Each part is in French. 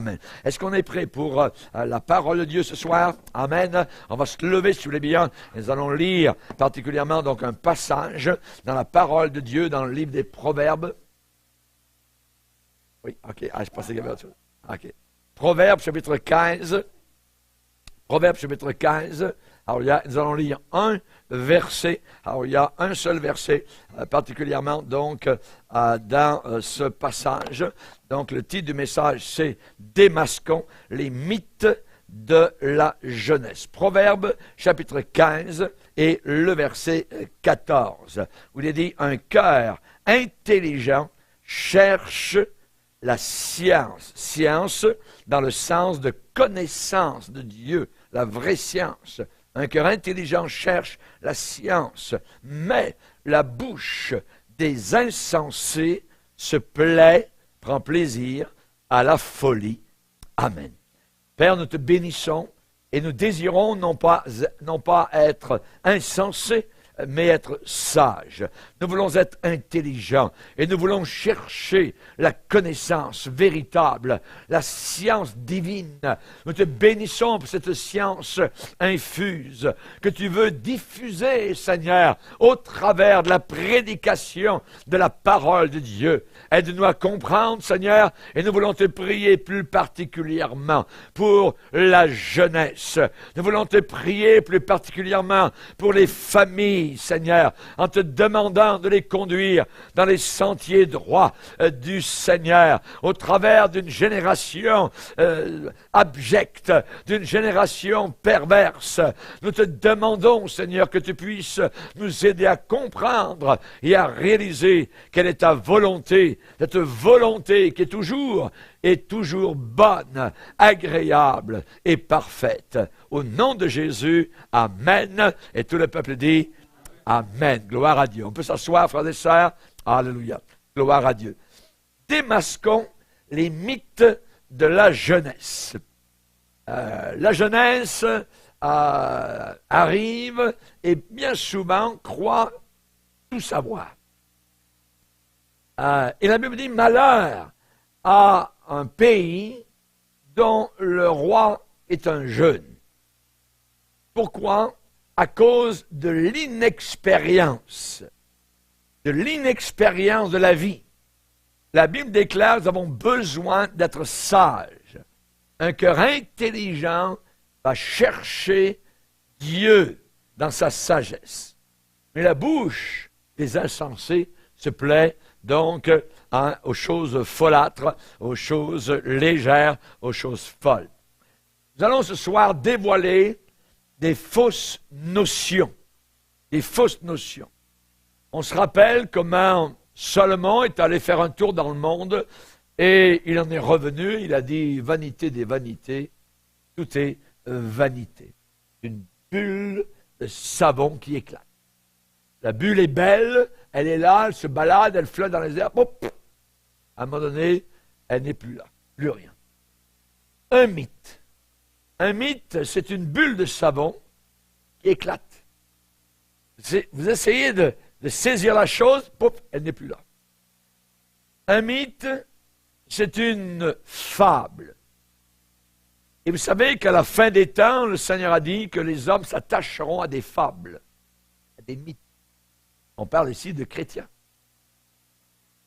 Amen. Est-ce qu'on est prêt pour la parole de Dieu ce soir? Amen. On va se lever si vous voulez bien. Nous allons lire particulièrement donc un passage dans la parole de Dieu dans le livre des Proverbes. Oui, ok. Je pensais qu'il y avait autre chose. Ok. Proverbes chapitre 15. Proverbes chapitre 15. Alors, nous allons lire un verset. Alors, il y a un seul verset, particulièrement donc dans ce passage. Donc, le titre du message, c'est « Démasquons les mythes de la jeunesse ». Proverbes chapitre 15 et le verset 14. Où il est dit « Un cœur intelligent cherche la science ». Science dans le sens de connaissance de Dieu, la vraie science. Un cœur intelligent cherche la science, mais la bouche des insensés se plaît, prend plaisir à la folie. Amen. Père, nous te bénissons et nous désirons non pas être insensés, mais être sages. Nous voulons être intelligents et nous voulons chercher la connaissance véritable, la science divine. Nous te bénissons pour cette science infuse que tu veux diffuser, Seigneur, au travers de la prédication de la parole de Dieu. Aide-nous à comprendre, Seigneur, et nous voulons te prier plus particulièrement pour la jeunesse. Nous voulons te prier plus particulièrement pour les familles, Seigneur, en te demandant de les conduire dans les sentiers droits du Seigneur, au travers d'une génération abjecte, d'une génération perverse. Nous te demandons, Seigneur, que tu puisses nous aider à comprendre et à réaliser quelle est ta volonté, cette volonté qui est toujours bonne, agréable et parfaite. Au nom de Jésus, Amen. Et tout le peuple dit Amen. Gloire à Dieu. On peut s'asseoir, frères et sœurs. Alléluia. Gloire à Dieu. Démasquons les mythes de la jeunesse. La jeunesse arrive et bien souvent croit tout savoir. Et la Bible dit malheur à un pays dont le roi est un jeune. Pourquoi? À cause de l'inexpérience de la vie. La Bible déclare que nous avons besoin d'être sages. Un cœur intelligent va chercher Dieu dans sa sagesse. Mais la bouche des insensés se plaît donc aux choses folâtres, aux choses légères, aux choses folles. Nous allons ce soir dévoiler des fausses notions. Des fausses notions. On se rappelle comment Salomon est allé faire un tour dans le monde et il en est revenu, il a dit « vanité des vanités, tout est vanité ». Une bulle de savon qui éclate. La bulle est belle, elle est là, elle se balade, elle flotte dans les airs. Hop, à un moment donné, elle n'est plus là, plus rien. Un mythe. Un mythe, c'est une bulle de savon qui éclate. Vous essayez de saisir la chose, pouf, elle n'est plus là. Un mythe, c'est une fable. Et vous savez qu'à la fin des temps, le Seigneur a dit que les hommes s'attacheront à des fables, à des mythes. On parle ici de chrétiens.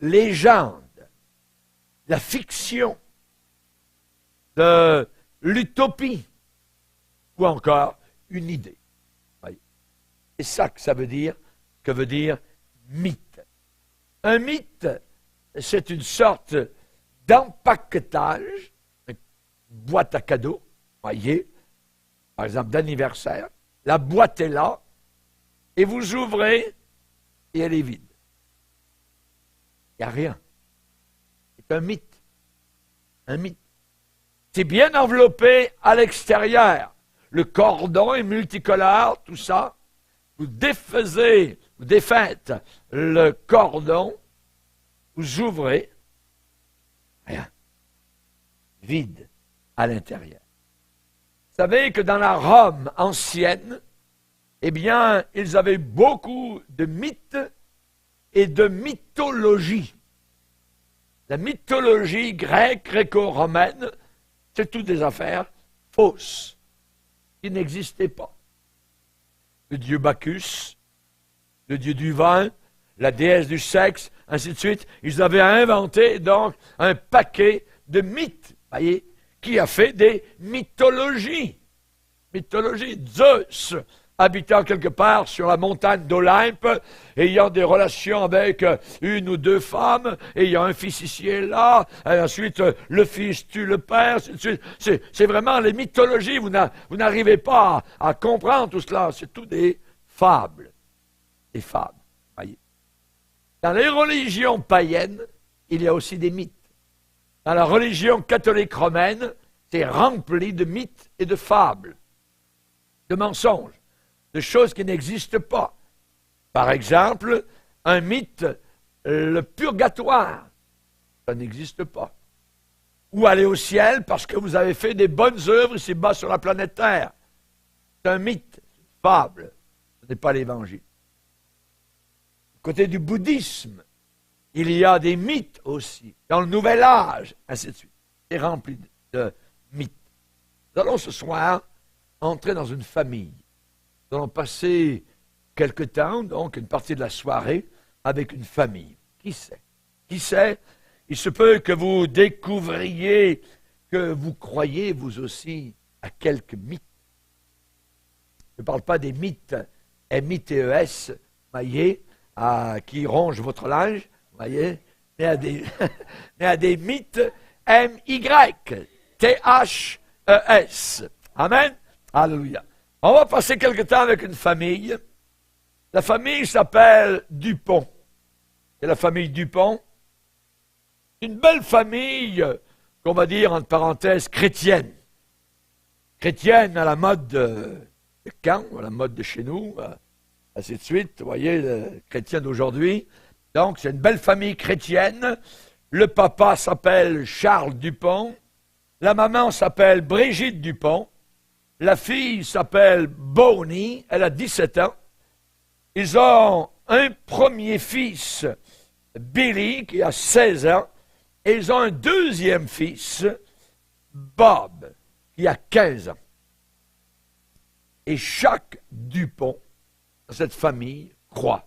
Légende, la fiction, de l'utopie, ou encore une idée. C'est ça que ça veut dire, mythe. Un mythe, c'est une sorte d'empaquetage, une boîte à cadeaux, voyez, par exemple d'anniversaire. La boîte est là, et vous ouvrez, et elle est vide. Il n'y a rien. C'est un mythe. Un mythe. C'est bien enveloppé à l'extérieur. Le cordon est multicolore, tout ça. Vous défaites le cordon, vous ouvrez, rien. Vide à l'intérieur. Vous savez que dans la Rome ancienne, eh bien, ils avaient beaucoup de mythes et de mythologie. La mythologie grecque, gréco-romaine, C'est toutes des affaires fausses, qui n'existaient pas. Le dieu Bacchus, le dieu du vin, la déesse du sexe, ainsi de suite. Ils avaient inventé donc un paquet de mythes, voyez, qui a fait des mythologies. Mythologie, Zeus habitant quelque part sur la montagne d'Olympe, ayant des relations avec une ou deux femmes, ayant un fils ici et là, et ensuite le fils tue le père, c'est vraiment les mythologies, vous n'arrivez pas à comprendre tout cela, c'est tout des fables. Des fables, voyez. Dans les religions païennes, il y a aussi des mythes. Dans la religion catholique romaine, c'est rempli de mythes et de fables, de mensonges, de choses qui n'existent pas. Par exemple, un mythe, le purgatoire, ça n'existe pas. Ou aller au ciel parce que vous avez fait des bonnes œuvres ici-bas sur la planète Terre. C'est un mythe, une fable, ce n'est pas l'Évangile. Du côté du bouddhisme, il y a des mythes aussi, dans le Nouvel Âge, ainsi de suite. C'est rempli de mythes. Nous allons ce soir entrer dans une famille. Nous allons passer quelque temps, donc une partie de la soirée, avec une famille. Qui sait? Qui sait? Il se peut que vous découvriez que vous croyez, vous aussi, à quelques mythes. Je ne parle pas des mythes M-I-T-E-S, voyez, qui rongent votre linge, voyez, mais à des mythes M-Y-T-H-E-S. Amen? Alléluia. On va passer quelque temps avec une famille. La famille s'appelle Dupont. C'est la famille Dupont. Une belle famille, qu'on va dire, entre parenthèses, chrétienne. Chrétienne à la mode de Caen, à la mode de chez nous, ainsi de suite. Vous voyez, le chrétien d'aujourd'hui. Donc, c'est une belle famille chrétienne. Le papa s'appelle Charles Dupont. La maman s'appelle Brigitte Dupont. La fille s'appelle Bonnie, elle a 17 ans. Ils ont un premier fils, Billy, qui a 16 ans. Et ils ont un deuxième fils, Bob, qui a 15 ans. Et chaque Dupont, dans cette famille, croit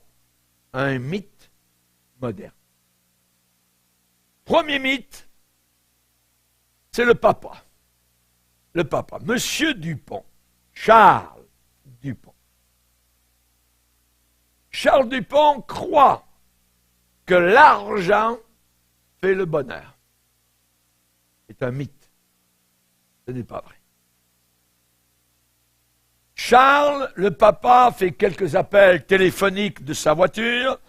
à un mythe moderne. Premier mythe, c'est le papa. Le papa, Monsieur Dupont, Charles Dupont. Charles Dupont croit que l'argent fait le bonheur. C'est un mythe. Ce n'est pas vrai. Charles, le papa, fait quelques appels téléphoniques de sa voiture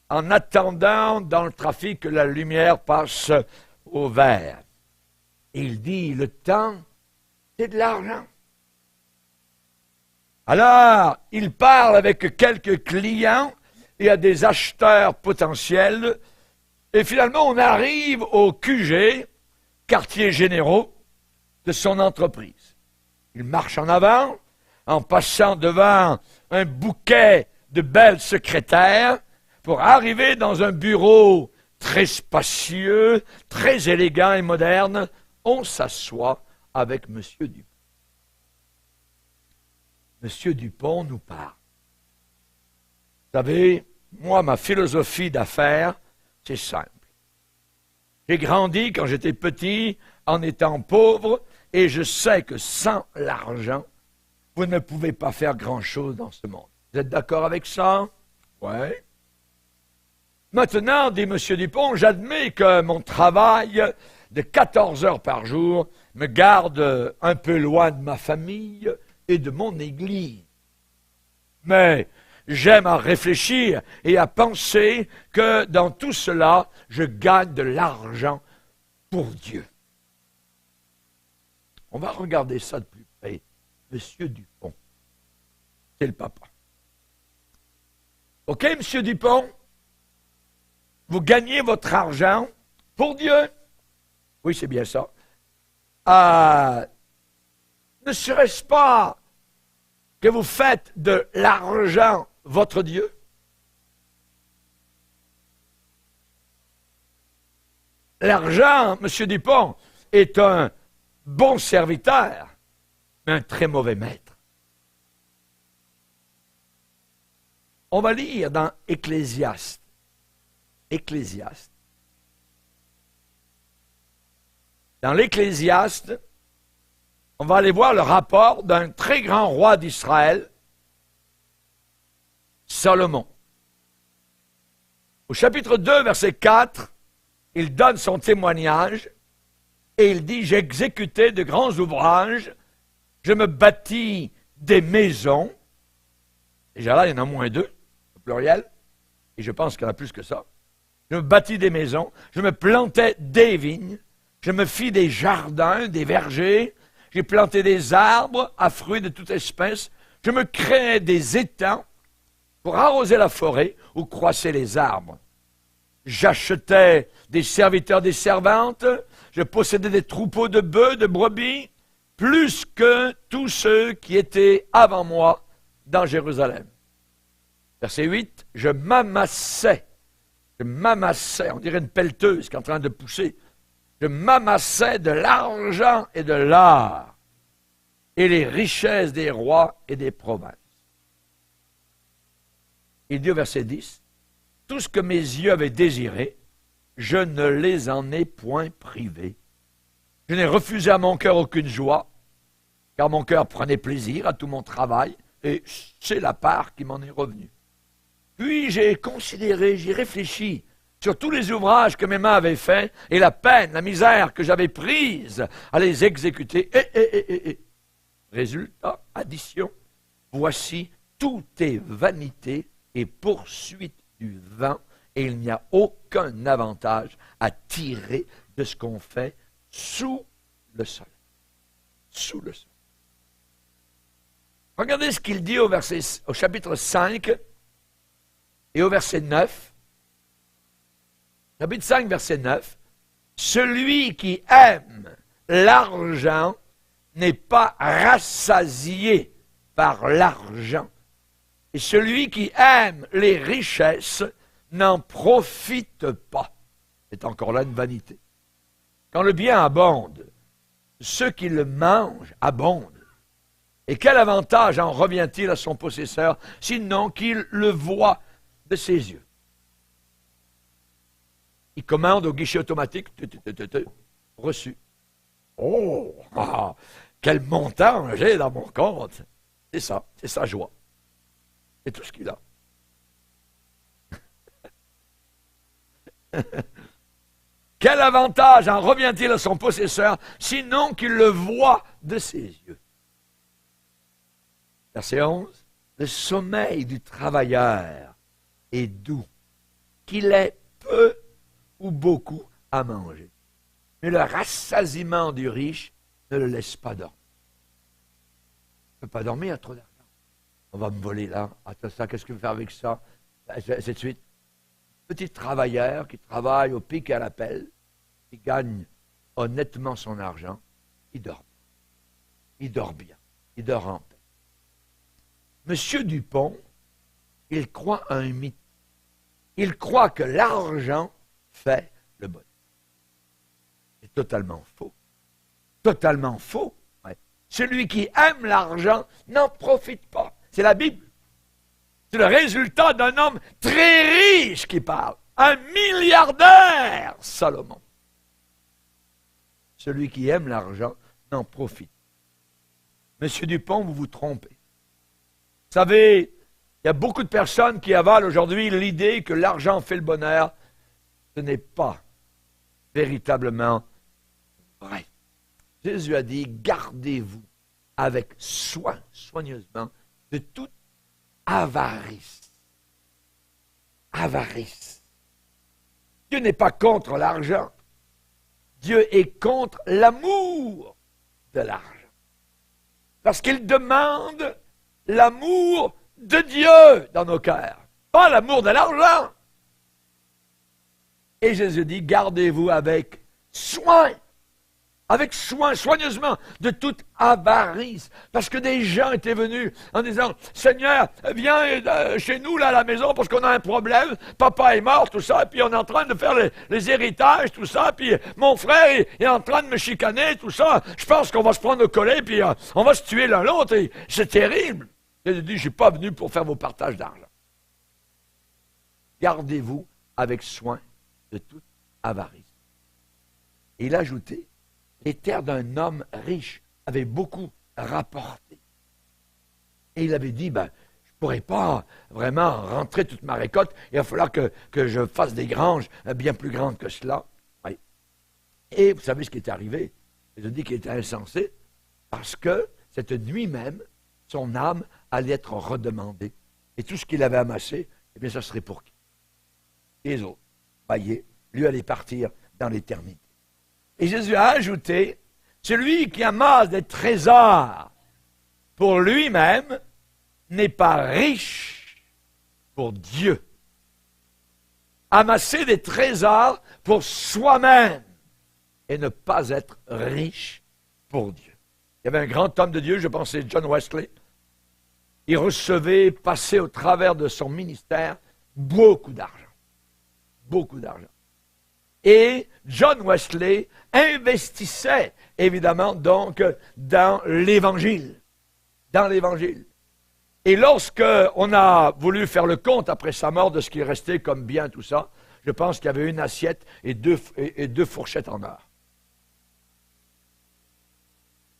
en attendant dans le trafic que la lumière passe au vert. Et il dit, le temps, c'est de l'argent. Alors, il parle avec quelques clients et à des acheteurs potentiels. Et finalement, on arrive au QG, quartier généraux, de son entreprise. Il marche en avant, en passant devant un bouquet de belles secrétaires, pour arriver dans un bureau très spacieux, très élégant et moderne. On s'assoit avec M. Dupont. M. Dupont nous parle. Vous savez, moi, ma philosophie d'affaires, c'est simple. J'ai grandi quand j'étais petit en étant pauvre et je sais que sans l'argent, vous ne pouvez pas faire grand-chose dans ce monde. Vous êtes d'accord avec ça? Oui. Maintenant, dit M. Dupont, j'admets que mon travail de 14 heures par jour me garde un peu loin de ma famille et de mon Église. Mais j'aime à réfléchir et à penser que dans tout cela, je gagne de l'argent pour Dieu. On va regarder ça de plus près. Monsieur Dupont, c'est le papa. OK, Monsieur Dupont? Vous gagnez votre argent pour Dieu. Oui, c'est bien ça. Ne serait-ce pas que vous faites de l'argent votre Dieu? L'argent, M. Dupont, est un bon serviteur, mais un très mauvais maître. On va lire dans Ecclésiaste. Ecclésiaste. Dans l'Ecclésiaste, on va aller voir le rapport d'un très grand roi d'Israël, Salomon. Au chapitre 2, verset 4, il donne son témoignage et il dit « J'ai exécuté de grands ouvrages, je me bâtis des maisons. » Déjà là, il y en a moins deux, au pluriel, et je pense qu'il y en a plus que ça. Je me bâtis des maisons, je me plantais des vignes, je me fis des jardins, des vergers, j'ai planté des arbres à fruits de toute espèce, je me créais des étangs pour arroser la forêt où croissaient les arbres. J'achetais des serviteurs, des servantes, je possédais des troupeaux de bœufs, de brebis, plus que tous ceux qui étaient avant moi dans Jérusalem. Verset 8, je m'amassais, on dirait une pelleteuse qui est en train de pousser, je m'amassais de l'argent et de l'or, et les richesses des rois et des provinces. Il dit au verset 10, tout ce que mes yeux avaient désiré, je ne les en ai point privés. Je n'ai refusé à mon cœur aucune joie, car mon cœur prenait plaisir à tout mon travail, et c'est la part qui m'en est revenue. Puis j'ai considéré, j'ai réfléchi sur tous les ouvrages que mes mains avaient faits, et la peine, la misère que j'avais prise à les exécuter. Résultat, addition, voici, tout est vanité et poursuite du vent, et il n'y a aucun avantage à tirer de ce qu'on fait sous le soleil. Sous le soleil. Regardez ce qu'il dit au chapitre 5 et au verset 9. Chapitre 5, verset 9. Celui qui aime l'argent n'est pas rassasié par l'argent. Et celui qui aime les richesses n'en profite pas. C'est encore là une vanité. Quand le bien abonde, ceux qui le mangent abondent. Et quel avantage en revient-il à son possesseur, sinon qu'il le voit de ses yeux? Il commande au guichet automatique, reçu. Oh, quel montant j'ai dans mon compte. C'est ça, c'est sa joie. C'est tout ce qu'il a. Quel avantage en revient-il à son possesseur, sinon qu'il le voit de ses yeux? Verset 11. Le sommeil du travailleur est doux, qu'il ait peu ou beaucoup à manger. Mais le rassasiement du riche ne le laisse pas dormir. Il ne peut pas dormir, il y a trop d'argent. On va me voler là. Attends ça, qu'est-ce que je vais faire avec ça? Ainsi de suite. Petit travailleur qui travaille au pic et à la pelle, qui gagne honnêtement son argent, il dort. Il dort bien. Il dort en paix. Monsieur Dupont, il croit à un mythe. Il croit que l'argent fait le bonheur. C'est totalement faux. Totalement faux. Ouais. Celui qui aime l'argent n'en profite pas. C'est la Bible. C'est le résultat d'un homme très riche qui parle. Un milliardaire, Salomon. Celui qui aime l'argent n'en profite. Monsieur Dupont, vous vous trompez. Vous savez, il y a beaucoup de personnes qui avalent aujourd'hui l'idée que l'argent fait le bonheur. Ce n'est pas véritablement vrai. Jésus a dit, gardez-vous avec soin, soigneusement, de toute avarice. Avarice. Dieu n'est pas contre l'argent. Dieu est contre l'amour de l'argent. Parce qu'il demande l'amour de Dieu dans nos cœurs, pas l'amour de l'argent. Et Jésus dit, gardez-vous avec soin, avec soin, soigneusement, de toute avarice. Parce que des gens étaient venus en disant, Seigneur, viens chez nous, là, à la maison, parce qu'on a un problème. Papa est mort, tout ça, et puis on est en train de faire les héritages, tout ça, puis mon frère est en train de me chicaner, tout ça. Je pense qu'on va se prendre au collet, puis on va se tuer l'un l'autre, et c'est terrible. Jésus dit, je ne suis pas venu pour faire vos partages d'argent. Gardez-vous avec soin de toute avarice. Et il a ajouté, les terres d'un homme riche avaient beaucoup rapporté. Et il avait dit, je ne pourrais pas vraiment rentrer toute ma récolte, il va falloir que je fasse des granges bien plus grandes que cela. Oui. Et vous savez ce qui est arrivé? Je dis qu'il était insensé, parce que cette nuit même, son âme allait être redemandée. Et tout ce qu'il avait amassé, eh bien, ça serait pour qui? Les autres. Voyez, lui allait partir dans l'éternité. Et Jésus a ajouté, celui qui amasse des trésors pour lui-même n'est pas riche pour Dieu. Amasser des trésors pour soi-même et ne pas être riche pour Dieu. Il y avait un grand homme de Dieu, je pense c'est John Wesley. Il recevait, passait au travers de son ministère, beaucoup d'argent. Beaucoup d'argent. Et John Wesley investissait, évidemment, donc, dans l'Évangile. Dans l'Évangile. Et lorsque on a voulu faire le compte après sa mort de ce qui restait comme bien, tout ça, je pense qu'il y avait une assiette et deux fourchettes en or.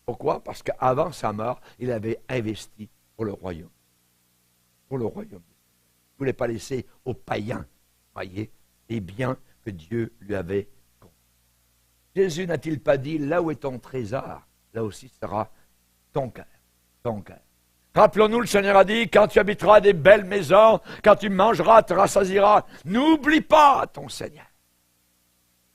Pourquoi? Parce qu'avant sa mort, il avait investi pour le royaume. Pour le royaume. Il ne voulait pas laisser aux païens, voyez, les biens que Dieu lui avait confiés. Jésus n'a-t-il pas dit, là où est ton trésor, là aussi sera ton cœur. Ton cœur. Rappelons-nous, le Seigneur a dit, quand tu habiteras des belles maisons, quand tu mangeras, te rassasieras, n'oublie pas ton Seigneur.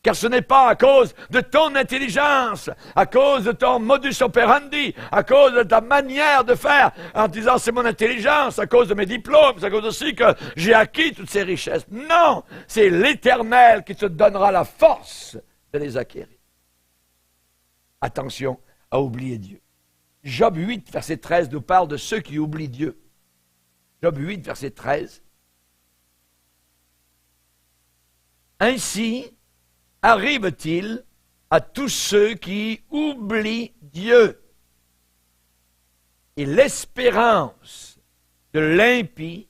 Car ce n'est pas à cause de ton intelligence, à cause de ton modus operandi, à cause de ta manière de faire, en disant c'est mon intelligence, à cause de mes diplômes, c'est à cause aussi que j'ai acquis toutes ces richesses. Non, c'est l'Éternel qui te donnera la force de les acquérir. Attention à oublier Dieu. Job 8, verset 13, nous parle de ceux qui oublient Dieu. Job 8, verset 13. Ainsi arrive-t-il à tous ceux qui oublient Dieu. Et l'espérance de l'impie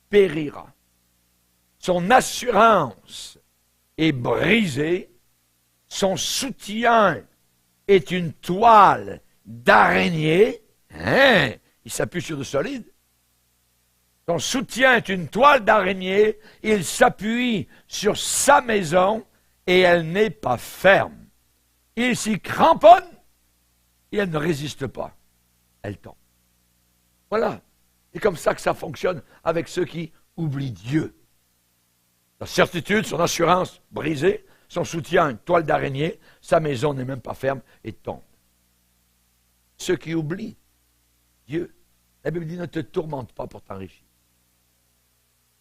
périra. Son assurance est brisée, son soutien est une toile d'araignée. Hein? Il s'appuie sur du solide. Son soutien est une toile d'araignée, il s'appuie sur sa maison, et elle n'est pas ferme. Il s'y cramponne et elle ne résiste pas. Elle tombe. Voilà. C'est comme ça que ça fonctionne avec ceux qui oublient Dieu. Sa certitude, son assurance brisée, son soutien, une toile d'araignée, sa maison n'est même pas ferme et tombe. Ceux qui oublient Dieu, la Bible dit ne te tourmente pas pour t'enrichir.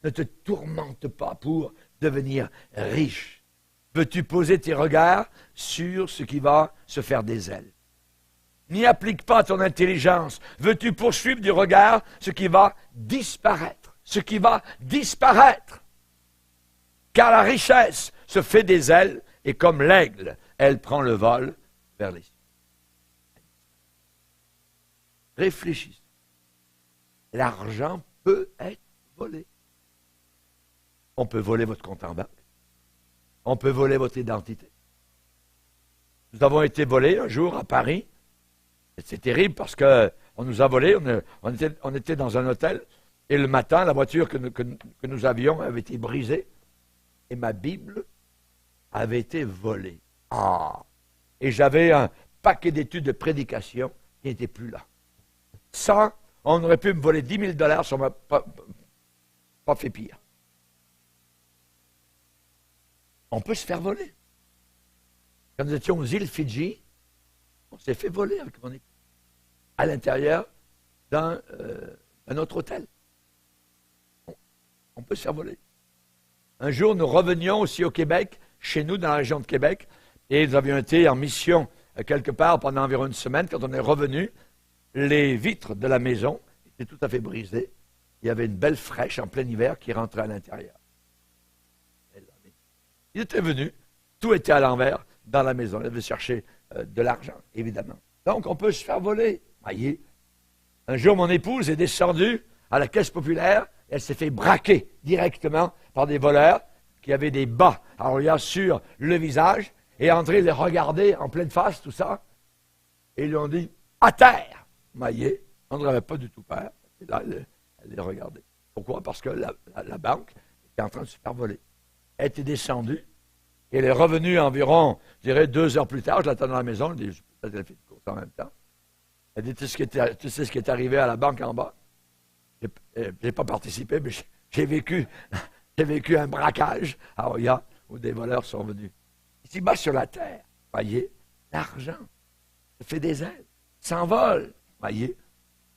Ne te tourmente pas pour devenir riche. Veux-tu poser tes regards sur ce qui va se faire des ailes? N'y applique pas ton intelligence. Veux-tu poursuivre du regard ce qui va disparaître? Ce qui va disparaître. Car la richesse se fait des ailes et comme l'aigle, elle prend le vol vers les cieux. Réfléchissez. L'argent peut être volé. On peut voler votre compte en banque. On peut voler votre identité. Nous avons été volés un jour à Paris. C'est terrible parce qu'on nous a volés. On était dans un hôtel. Et le matin, la voiture que nous avions avait été brisée. Et ma Bible avait été volée. Ah! Et j'avais un paquet d'études de prédication qui n'était plus là. Ça, on aurait pu me voler 10 000 $, ça ne m'a pas fait pire. On peut se faire voler. Quand nous étions aux îles Fidji, on s'est fait voler avec mon épouse à l'intérieur d'un autre hôtel. On peut se faire voler. Un jour, nous revenions aussi au Québec, chez nous, dans la région de Québec, et nous avions été en mission quelque part pendant environ une semaine. Quand on est revenu, les vitres de la maison étaient tout à fait brisées. Il y avait une belle fraîche en plein hiver qui rentrait à l'intérieur. Il était venu, tout était à l'envers dans la maison. Il avait cherché de l'argent, évidemment. Donc, on peut se faire voler. Voyez, un jour, mon épouse est descendue à la caisse populaire. Elle s'est fait braquer directement par des voleurs qui avaient des bas sur le visage et André les regardait en pleine face, tout ça. Et ils lui ont dit « À terre !» Voyez, André n'avait pas du tout peur. Et là, elle les regardait. Pourquoi? Parce que la banque était en train de se faire voler. Elle était descendue et elle est revenue environ, je dirais, 2 heures plus tard. Je l'attendais à la maison. Elle dit, peut-être elle fait de course en même temps. Elle dit, tu sais ce qui est arrivé à la banque en bas? Je n'ai pas participé, mais j'ai vécu un braquage à Oya où des voleurs sont venus. Ici bas sur la terre, voyez, l'argent fait des ailes, s'envole, voyez.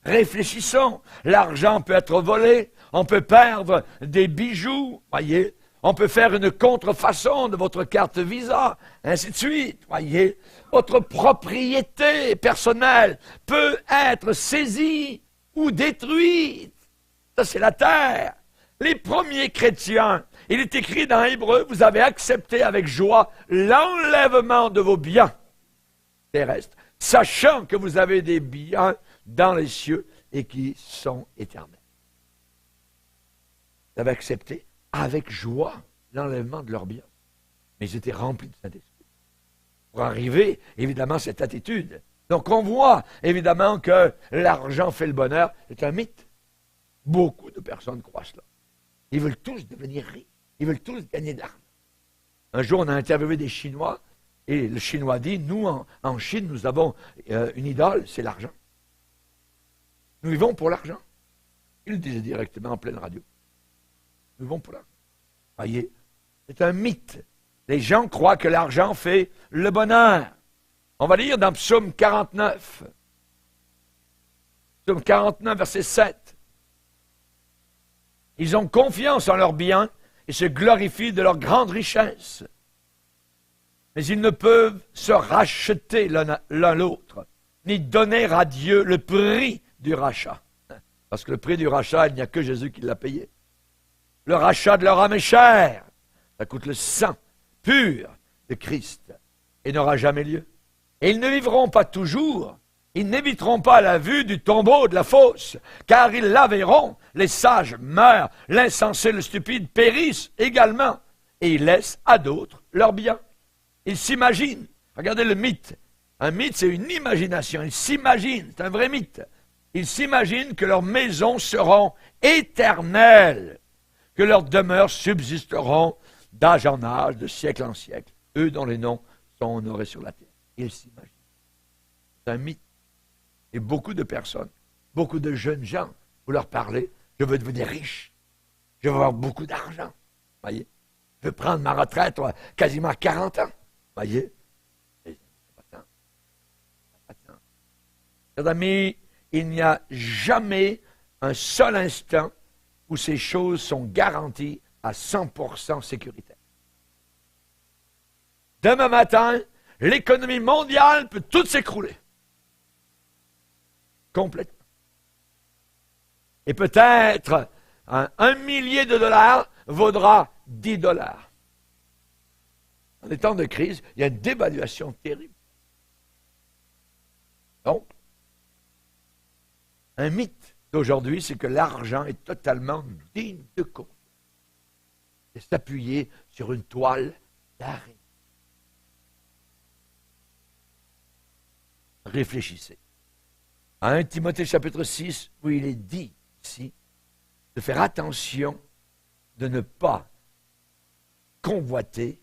Réfléchissons, l'argent peut être volé, on peut perdre des bijoux, voyez. On peut faire une contrefaçon de votre carte Visa, ainsi de suite, voyez. Votre propriété personnelle peut être saisie ou détruite. Ça, c'est la terre. Les premiers chrétiens, il est écrit dans Hébreu, vous avez accepté avec joie l'enlèvement de vos biens terrestres, sachant que vous avez des biens dans les cieux et qui sont éternels. Vous avez accepté avec joie l'enlèvement de leurs biens. Mais ils étaient remplis de Saint-Esprit. Pour arriver, évidemment, à cette attitude. Donc on voit, évidemment, que l'argent fait le bonheur. C'est un mythe. Beaucoup de personnes croient cela. Ils veulent tous devenir riches. Ils veulent tous gagner de l'argent. Un jour, on a interviewé des Chinois, et le Chinois dit, nous, en Chine, nous avons une idole, c'est l'argent. Nous vivons pour l'argent. Il le disait directement en pleine radio. Nous vivons pour l'argent. Voyez, c'est un mythe. Les gens croient que l'argent fait le bonheur. On va lire dans Psaume 49. Psaume 49, verset 7. Ils ont confiance en leurs biens et se glorifient de leur grande richesse. Mais ils ne peuvent se racheter l'un l'autre, ni donner à Dieu le prix du rachat. Parce que le prix du rachat, il n'y a que Jésus qui l'a payé. Le rachat de leur âme est cher. Ça coûte le sang pur de Christ et n'aura jamais lieu. Et ils ne vivront pas toujours. Ils n'éviteront pas la vue du tombeau de la fosse, car ils la verront. Les sages meurent, l'insensé, le stupide périssent également, et ils laissent à d'autres leurs biens. Ils s'imaginent. Regardez le mythe. Un mythe, c'est une imagination. Ils s'imaginent, c'est un vrai mythe. Ils s'imaginent que leurs maisons seront éternelles, que leurs demeures subsisteront d'âge en âge, de siècle en siècle, eux dont les noms sont honorés sur la terre. Ils s'imaginent. C'est un mythe. Et beaucoup de personnes, beaucoup de jeunes gens, vous leur parlez, je veux devenir riche, je veux avoir beaucoup d'argent, voyez. Je veux prendre ma retraite quasiment à 40 ans, voyez. Pas de temps. Chers amis, il n'y a jamais un seul instant où ces choses sont garanties à 100% sécuritaire. Demain matin, l'économie mondiale peut tout s'écrouler. Complètement. Et peut-être un millier de dollars vaudra 10 dollars. En des temps de crise, il y a une dévaluation terrible. Donc, un mythe d'aujourd'hui, c'est que l'argent est totalement digne de confiance. C'est s'appuyer sur une toile d'araignée. Réfléchissez. À 1 Timothée chapitre 6, où il est dit ici de faire attention de ne pas convoiter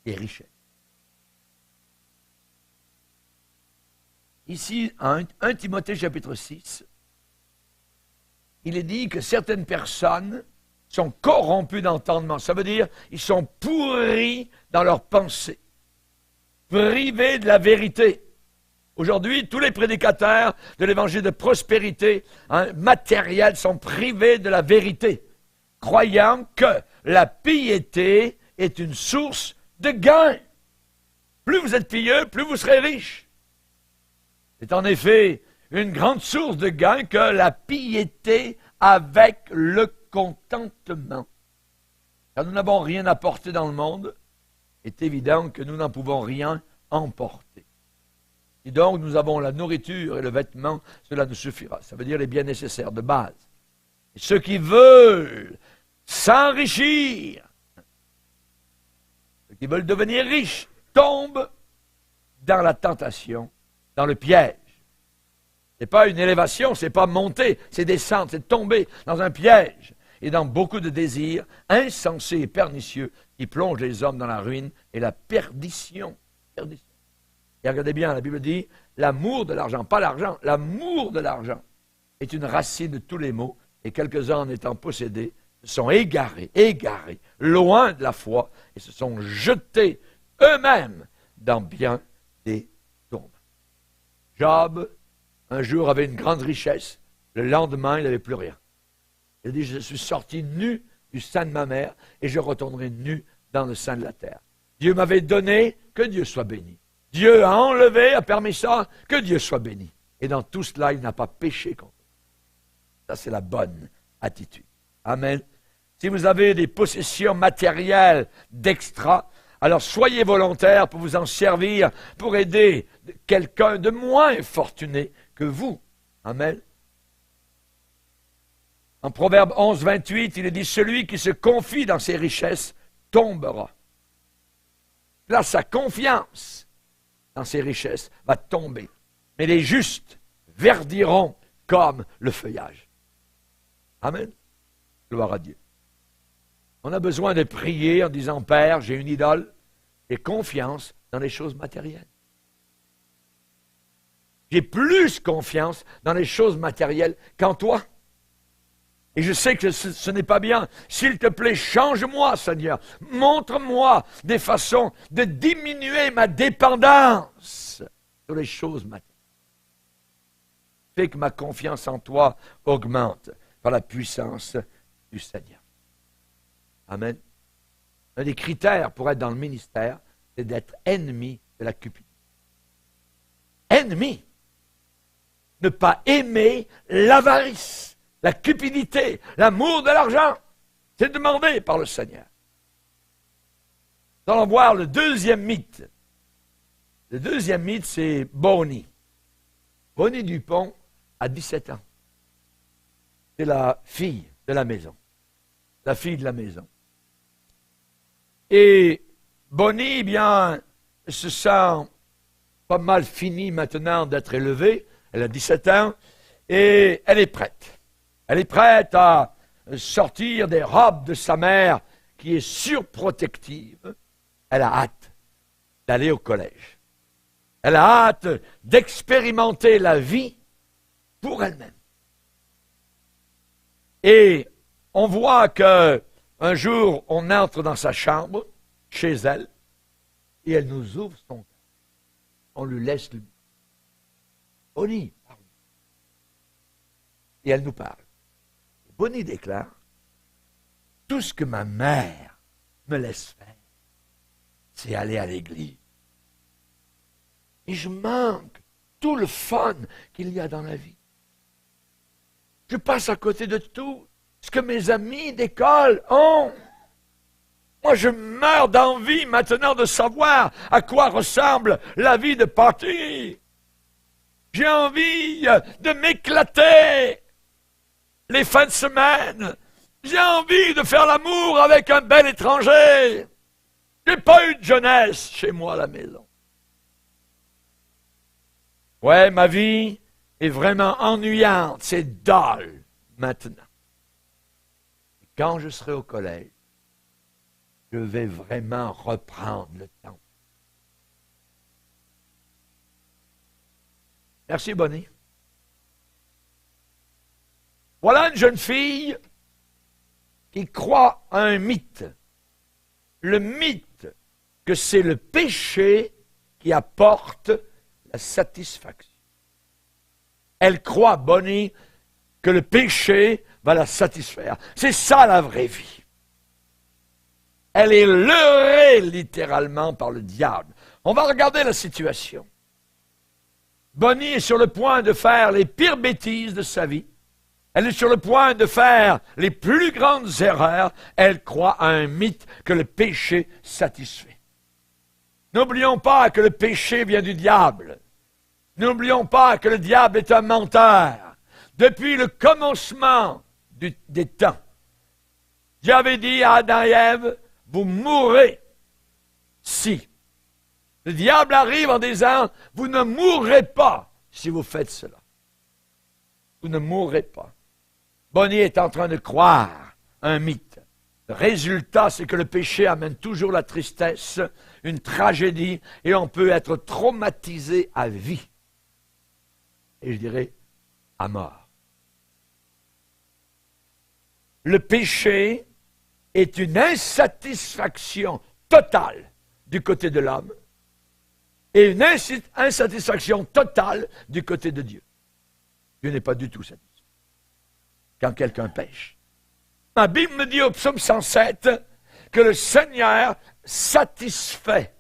les richesses. Ici, à 1 Timothée chapitre 6, il est dit que certaines personnes sont corrompues d'entendement. Ça veut dire ils sont pourris dans leurs pensées, privés de la vérité. Aujourd'hui, tous les prédicateurs de l'évangile de prospérité matérielle sont privés de la vérité, croyant que la piété est une source de gain. Plus vous êtes pieux, plus vous serez riche. C'est en effet une grande source de gain que la piété avec le contentement. Car nous n'avons rien apporté dans le monde, il est évident que nous n'en pouvons rien emporter. Et donc, nous avons la nourriture et le vêtement, cela nous suffira. Ça veut dire les biens nécessaires de base. Et ceux qui veulent s'enrichir, ceux qui veulent devenir riches, tombent dans la tentation, dans le piège. Ce n'est pas une élévation, ce n'est pas monter, c'est descendre, c'est tomber dans un piège et dans beaucoup de désirs insensés et pernicieux qui plongent les hommes dans la ruine et la perdition. Et regardez bien, la Bible dit, l'amour de l'argent, pas l'argent, l'amour de l'argent est une racine de tous les maux, et quelques-uns en étant possédés se sont égarés, loin de la foi, et se sont jetés eux-mêmes dans bien des tombes. Job, un jour, avait une grande richesse, le lendemain, il n'avait plus rien. Il dit, je suis sorti nu du sein de ma mère, et je retournerai nu dans le sein de la terre. Dieu m'avait donné, que Dieu soit béni. Dieu a enlevé, a permis ça, que Dieu soit béni. Et dans tout cela, il n'a pas péché contre lui. Ça, c'est la bonne attitude. Amen. Si vous avez des possessions matérielles d'extra, alors soyez volontaires pour vous en servir, pour aider quelqu'un de moins fortuné que vous. Amen. En Proverbe 11, 28, il est dit, celui qui se confie dans ses richesses tombera. Là, sa confiance dans ses richesses va tomber. Mais les justes verdiront comme le feuillage. Amen. Gloire à Dieu. On a besoin de prier en disant, Père, j'ai une idole, j'ai confiance dans les choses matérielles. J'ai plus confiance dans les choses matérielles qu'en toi. Et je sais que ce n'est pas bien. S'il te plaît, change-moi, Seigneur. Montre-moi des façons de diminuer ma dépendance sur les choses matérielles. Fais que ma confiance en toi augmente par la puissance du Seigneur. Amen. Un des critères pour être dans le ministère, c'est d'être ennemi de la cupidité. Ennemi. Ne pas aimer l'avarice, la cupidité, l'amour de l'argent. C'est demandé par le Seigneur. Nous allons voir le deuxième mythe. Le deuxième mythe, c'est Bonnie. Bonnie Dupont a 17 ans. C'est la fille de la maison. La fille de la maison. Et Bonnie, eh bien, se sent pas mal finie maintenant d'être élevée. Elle a 17 ans et elle est prête. Elle est prête à sortir des robes de sa mère qui est surprotective. Elle a hâte d'aller au collège. Elle a hâte d'expérimenter la vie pour elle-même. Et on voit que un jour, on entre dans sa chambre, chez elle, et elle nous ouvre son cœur. On lui laisse lui. Bonnie, parle. Et elle nous parle. Bonnie déclare, tout ce que ma mère me laisse faire, c'est aller à l'église. Et je manque tout le fun qu'il y a dans la vie. Je passe à côté de tout ce que mes amis d'école ont. Moi, je meurs d'envie maintenant de savoir à quoi ressemble la vie de party. J'ai envie de m'éclater les fins de semaine. J'ai envie de faire l'amour avec un bel étranger. J'ai pas eu de jeunesse chez moi à la maison. Ouais, ma vie est vraiment ennuyante. C'est dull maintenant. Et quand je serai au collège, je vais vraiment reprendre le temps. Merci, Bonnie. Voilà une jeune fille qui croit à un mythe. Le mythe que c'est le péché qui apporte la satisfaction. Elle croit, Bonnie, que le péché va la satisfaire. C'est ça la vraie vie. Elle est leurrée littéralement par le diable. On va regarder la situation. Bonnie est sur le point de faire les pires bêtises de sa vie. Elle est sur le point de faire les plus grandes erreurs. Elle croit à un mythe que le péché satisfait. N'oublions pas que le péché vient du diable. N'oublions pas que le diable est un menteur. Depuis le commencement des temps, Dieu avait dit à Adam et Ève, vous mourrez si. Le diable arrive en disant, vous ne mourrez pas si vous faites cela. Vous ne mourrez pas. Bonnie est en train de croire un mythe. Le résultat, c'est que le péché amène toujours la tristesse, une tragédie, et on peut être traumatisé à vie. Et je dirais, à mort. Le péché est une insatisfaction totale du côté de l'homme et une insatisfaction totale du côté de Dieu. Dieu n'est pas du tout satisfait quand quelqu'un pêche. Ma Bible me dit au psaume 107 que le Seigneur satisfait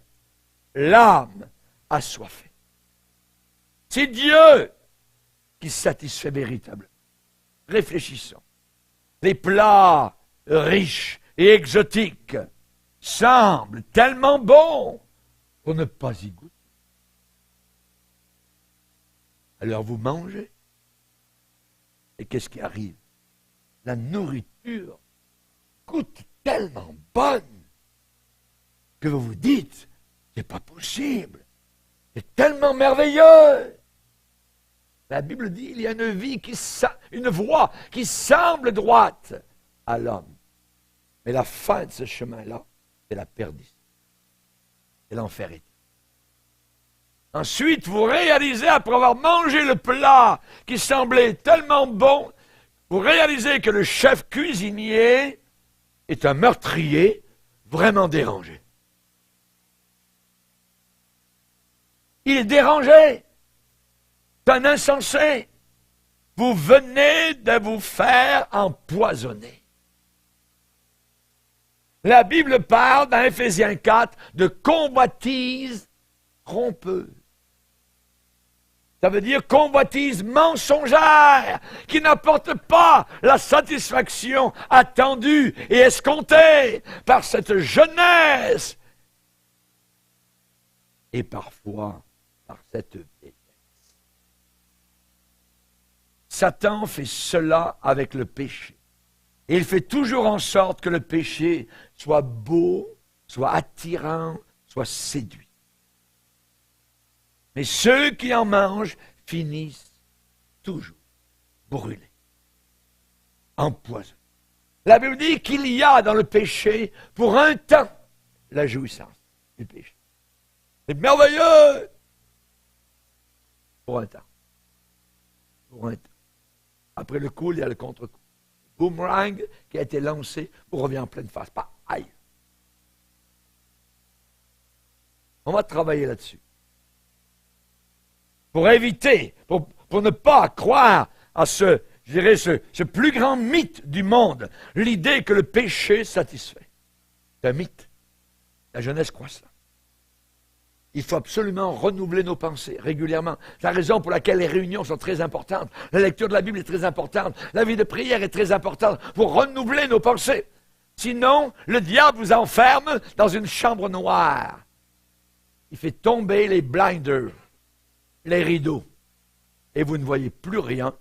l'âme assoiffée. C'est Dieu qui satisfait véritablement. Réfléchissons. Les plats riches et exotiques semblent tellement bons pour ne pas y goûter. Alors vous mangez. Et qu'est-ce qui arrive? La nourriture coûte tellement bonne que vous vous dites, c'est pas possible. C'est tellement merveilleux. La Bible dit, il y a une voie qui semble droite à l'homme. Mais la fin de ce chemin-là, c'est la perdition. C'est l'enfer éternel. Ensuite, vous réalisez, après avoir mangé le plat qui semblait tellement bon, vous réalisez que le chef cuisinier est un meurtrier vraiment dérangé. Il est dérangé. C'est un insensé. Vous venez de vous faire empoisonner. La Bible parle dans Éphésiens 4 de convoitise trompeuse. Ça veut dire convoitise mensongère qui n'apporte pas la satisfaction attendue et escomptée par cette jeunesse et parfois par cette vieillesse. Satan fait cela avec le péché. Et il fait toujours en sorte que le péché soit beau, soit attirant, soit séduit. Mais ceux qui en mangent finissent toujours brûlés, empoisonnés. La Bible dit qu'il y a dans le péché, pour un temps, la jouissance du péché. C'est merveilleux! Pour un temps. Pour un temps. Après le coup, il y a le contre-coup. Boomerang qui a été lancé, vous revient en pleine face. Pas aïe. On va travailler là-dessus. Pour éviter, pour ne pas croire à ce plus grand mythe du monde, l'idée que le péché satisfait. C'est un mythe. La jeunesse croit cela. Il faut absolument renouveler nos pensées régulièrement. C'est la raison pour laquelle les réunions sont très importantes. La lecture de la Bible est très importante. La vie de prière est très importante pour renouveler nos pensées. Sinon, le diable vous enferme dans une chambre noire. Il fait tomber les blinders, les rideaux. Et vous ne voyez plus rien,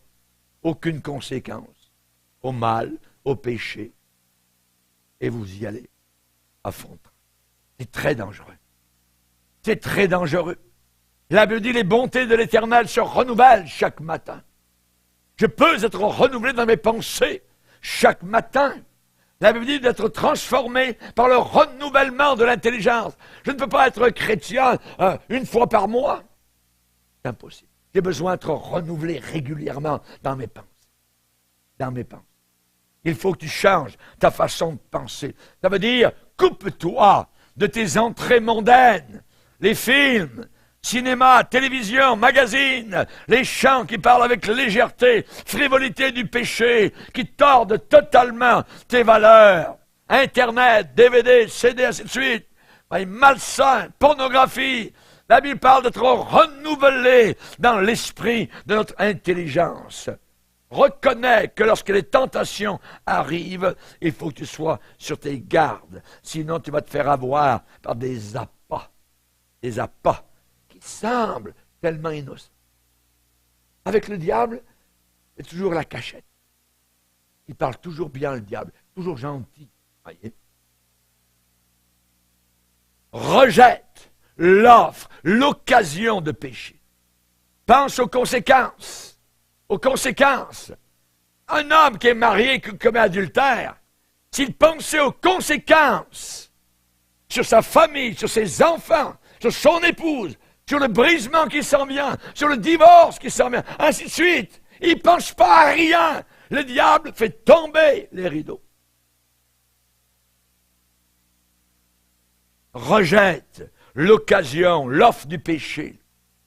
aucune conséquence au mal, au péché. Et vous y allez à fond. C'est très dangereux. C'est très dangereux. La Bible dit, les bontés de l'Éternel se renouvellent chaque matin. Je peux être renouvelé dans mes pensées chaque matin. La Bible dit d'être transformé par le renouvellement de l'intelligence. Je ne peux pas être chrétien une fois par mois. C'est impossible. J'ai besoin d'être renouvelé régulièrement dans mes pensées. Dans mes pensées. Il faut que tu changes ta façon de penser. Ça veut dire, coupe-toi de tes entrées mondaines. Les films, cinéma, télévision, magazines, les chants qui parlent avec légèreté, frivolité du péché, qui tordent totalement tes valeurs. Internet, DVD, CD, ainsi de suite. malsain, pornographie. La Bible parle d'être renouvelé dans l'esprit de notre intelligence. Reconnais que lorsque les tentations arrivent, il faut que tu sois sur tes gardes. Sinon, tu vas te faire avoir par des appâts qui semblent tellement innocents. Avec le diable, c'est toujours la cachette. Il parle toujours bien, le diable, toujours gentil. Voyez? Rejette l'offre, l'occasion de pécher. Pense aux conséquences. Aux conséquences. Un homme qui est marié, qui commet adultère, s'il pensait aux conséquences sur sa famille, sur ses enfants, sur son épouse, sur le brisement qui s'en vient, sur le divorce qui s'en vient, ainsi de suite, il ne pense pas à rien. Le diable fait tomber les rideaux. Rejette l'occasion, l'offre du péché.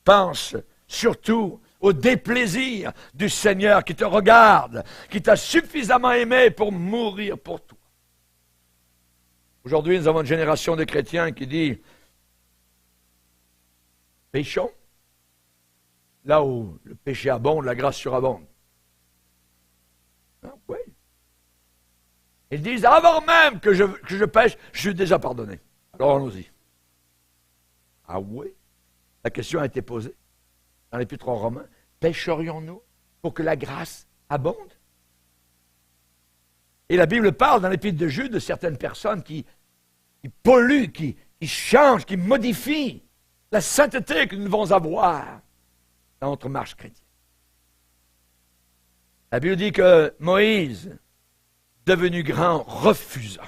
Pense surtout au déplaisir du Seigneur qui te regarde, qui t'a suffisamment aimé pour mourir pour toi. Aujourd'hui, nous avons une génération de chrétiens qui dit « Péchons ». Là où le péché abonde, la grâce surabonde. Ah, oui. Ils disent, avant même que je pêche, je suis déjà pardonné. Alors allons-y. Ah oui? La question a été posée dans l'Épître aux Romains. Pécherions-nous pour que la grâce abonde? Et la Bible parle dans l'Épître de Jude de certaines personnes qui polluent, qui changent, qui modifient la sainteté que nous devons avoir dans notre marche chrétienne. La Bible dit que Moïse, devenu grand, refusa.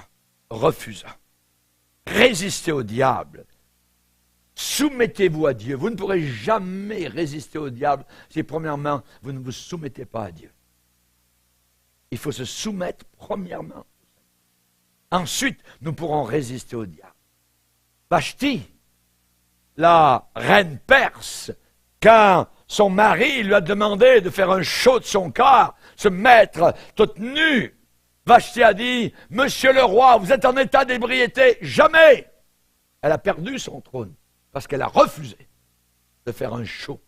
Résistez au diable. Soumettez-vous à Dieu. Vous ne pourrez jamais résister au diable si, premièrement, vous ne vous soumettez pas à Dieu. Il faut se soumettre, premièrement. Ensuite, nous pourrons résister au diable. Vashti, la reine perse, quand son mari lui a demandé de faire un show de son corps, se mettre toute nue, Vashti a dit, « Monsieur le roi, vous êtes en état d'ébriété. » Jamais! Elle a perdu son trône parce qu'elle a refusé de faire un show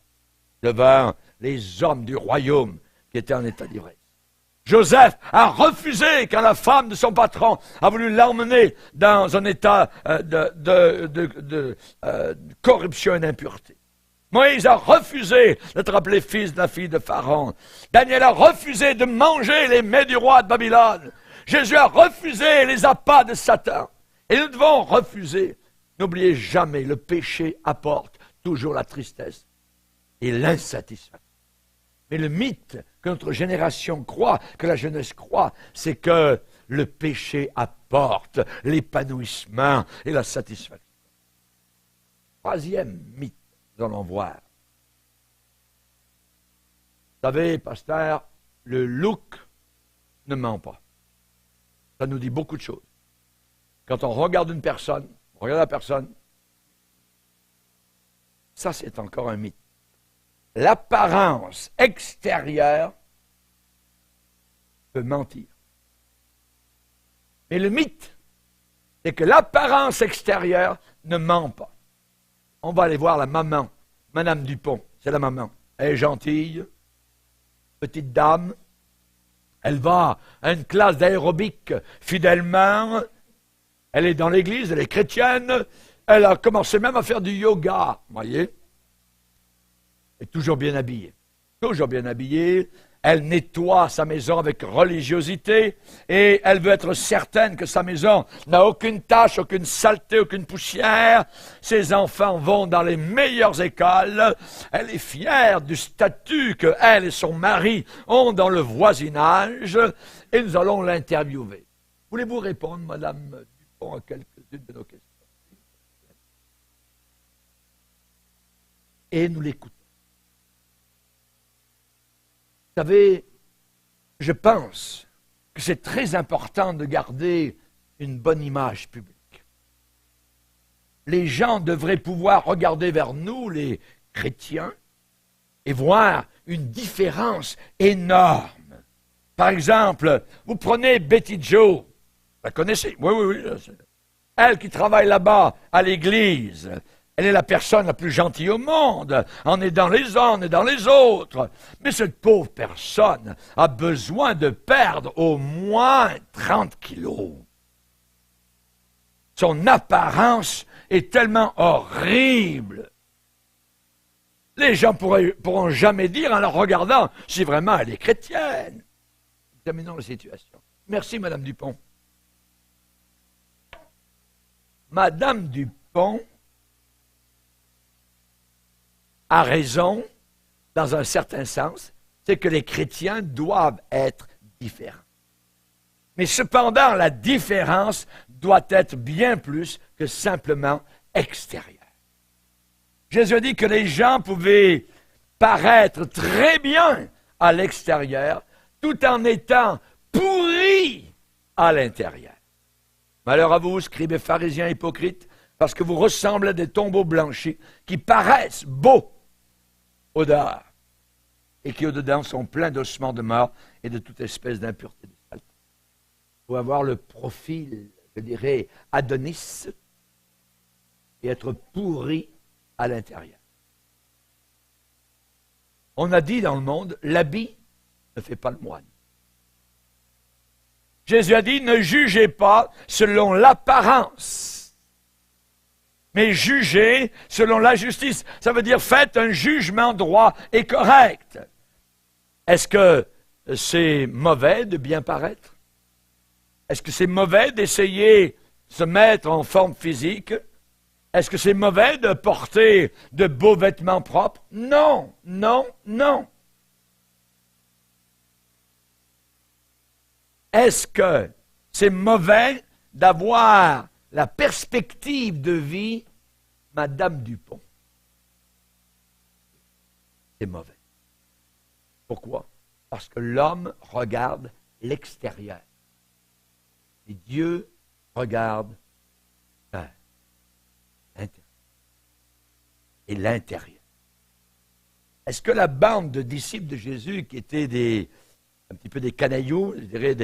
devant les hommes du royaume qui étaient en état d'ivresse. Joseph a refusé quand la femme de son patron a voulu l'emmener dans un état de corruption et d'impureté. Moïse a refusé d'être appelé fils de la fille de Pharaon. Daniel a refusé de manger les mets du roi de Babylone. Jésus a refusé les appâts de Satan. Et nous devons refuser. N'oubliez jamais, le péché apporte toujours la tristesse et l'insatisfaction. Mais le mythe que notre génération croit, que la jeunesse croit, c'est que le péché apporte l'épanouissement et la satisfaction. Troisième mythe. Nous allons voir. Vous savez, pasteur, le look ne ment pas. Ça nous dit beaucoup de choses. Quand on regarde une personne, on regarde la personne, ça c'est encore un mythe. L'apparence extérieure peut mentir. Mais le mythe, c'est que l'apparence extérieure ne ment pas. On va aller voir la maman, Madame Dupont, c'est la maman. Elle est gentille, petite dame. Elle va à une classe d'aérobic fidèlement. Elle est dans l'église, elle est chrétienne. Elle a commencé même à faire du yoga, voyez. Elle est toujours bien habillée. Toujours bien habillée. Elle nettoie sa maison avec religiosité et elle veut être certaine que sa maison n'a aucune tache, aucune saleté, aucune poussière. Ses enfants vont dans les meilleures écoles. Elle est fière du statut que elle et son mari ont dans le voisinage et nous allons l'interviewer. Voulez-vous répondre, Madame Dupont, à quelques-unes de nos questions? Et nous l'écoutons. Vous savez, je pense que c'est très important de garder une bonne image publique. Les gens devraient pouvoir regarder vers nous, les chrétiens, et voir une différence énorme. Par exemple, vous prenez Betty Joe, vous la connaissez? Oui. Elle qui travaille là-bas à l'église, elle est la personne la plus gentille au monde, en aidant les uns, en aidant les autres. Mais cette pauvre personne a besoin de perdre au moins 30 kilos. Son apparence est tellement horrible. Les gens pourront jamais dire en la regardant si vraiment elle est chrétienne. Examinons la situation. Merci, Madame Dupont. Madame Dupont a raison, dans un certain sens, c'est que les chrétiens doivent être différents. Mais cependant, la différence doit être bien plus que simplement extérieure. Jésus a dit que les gens pouvaient paraître très bien à l'extérieur, tout en étant pourris à l'intérieur. Malheur à vous, scribes et pharisiens hypocrites, parce que vous ressemblez à des tombeaux blanchis qui paraissent beaux au dehors et qui au-dedans sont pleins d'ossements de mort et de toute espèce d'impureté de saleté. Il faut avoir le profil, je dirais, Adonis et être pourri à l'intérieur. On a dit dans le monde, l'habit ne fait pas le moine. Jésus a dit, ne jugez pas selon l'apparence, mais jugez selon la justice. Ça veut dire, faites un jugement droit et correct. Est-ce que c'est mauvais de bien paraître? Est-ce que c'est mauvais d'essayer de se mettre en forme physique? Est-ce que c'est mauvais de porter de beaux vêtements propres? Non, non, non. Est-ce que c'est mauvais d'avoir la perspective de vie Madame Dupont? C'est mauvais. Pourquoi? Parce que l'homme regarde l'extérieur. Et Dieu regarde l'intérieur. Et l'intérieur. Est-ce que la bande de disciples de Jésus, qui étaient un petit peu des canailloux, je dirais